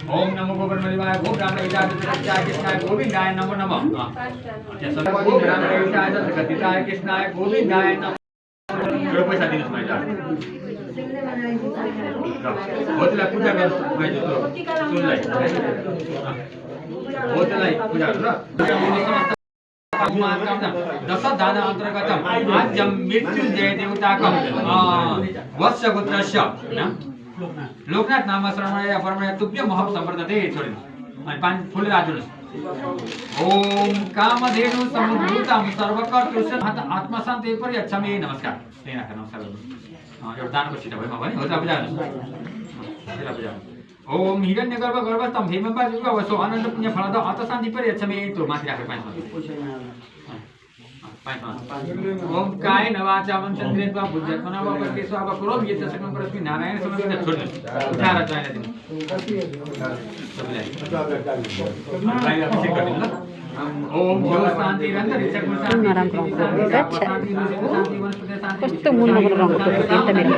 ओम नमो गोविंदाय go ब्राह्मणेशाय जगदीशाय कृष्णाय गोविंदाय नमो नमः। Go ब्राह्मणेशाय जगदीशाय कृष्णाय गोविंदाय नमः। थोड़ा पैसा दिनुहोस् मैले होतलाई पूजा गर्नु मैले त्यो सुनलाई होतलाई पूजा गर्नु दश दान अंतर्गत आज मृत्युंजय देवताकम वत्सगोत्रस्य लोकनाथ नाम श्रवणय परमय तुभ्य महम संवर्धते छोडिनु अनि पानी फुल राजुनुस्। ओम कामधेनु समुद्भूतम सर्वकर्तृष्य आत्मशान्ति पर्यच्छमे। नमस्कार त्यही राखेर नमस्कार गर्नु एउटा दानको छिटो भएमा भने हो त पूजा गर्नुस्। ओम हिरण्यगर्भ गर्भस्थम हेमपाजुगा वसो अनन्त पुण्य फलद अतशान्ति पर्यच्छमे। त्यो माथि राखेर ओम काय नवाचा मनचन्द्रेत्वा बुद्ध्यत्मना वा परकेशवा वा कुरोम यत् सकलं परस्मै नारायण समर्पित छोड्नु उठाएर चाहिँ दिनु सबैलाई अभिषेक गर्दिनु ल। ओम यो शान्ति रन्तरिक्ष गुण शान्ति कस्तो मुन नगर रङ त्यो एउटा मेरो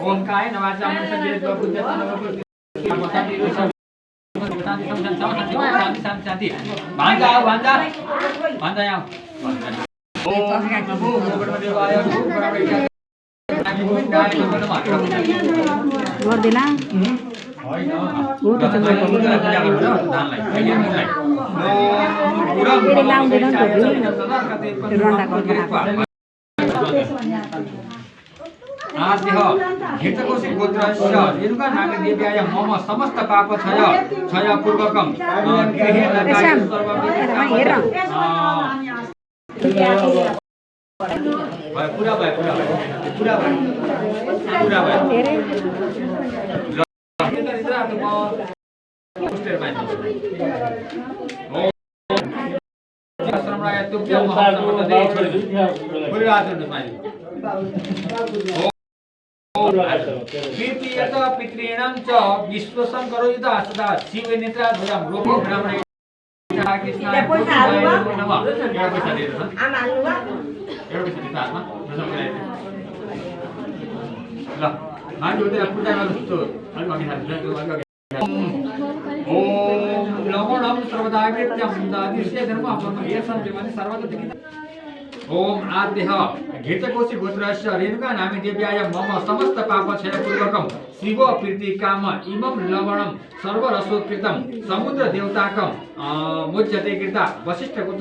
ओम काय नवाचा मनचन्द्रेत्वा बुद्ध्यत्मना वा शान्ति भान्जा आओ भान्जा भान्जा यहाँ ओम नमो गोविंदाय गर्दिला घृतकोशी गोत्रस्य रेणुका नाग देव्याय मम समस्त पाप क्षय क्षय पूर्वकम गृहे लगाय पूरा भाइ पितॄणां च विश्वसं करोति सदा शिव नेत्रा ध्वजं लोको ब्राह्मणे कृष्णाय नमः। एउटा पैसा दिएर हातमा ल मान्छे उता पूजा गर्नु त्यो अलिक अघि ओम लवणं सर्वदा कृत्यं दादिश्य धर्म यशं माने सर्वदा ओम आद्यः घृतकोशी गोत्रस्य रेणुका नामी देव्याय मम समस्त पाप क्षय पूर्वकम शिव प्रीति काम इमं लवणं सर्वरसोत्कृतं समुद्र देवताकं मुच्यते कृता वशिष्ठ गोत्र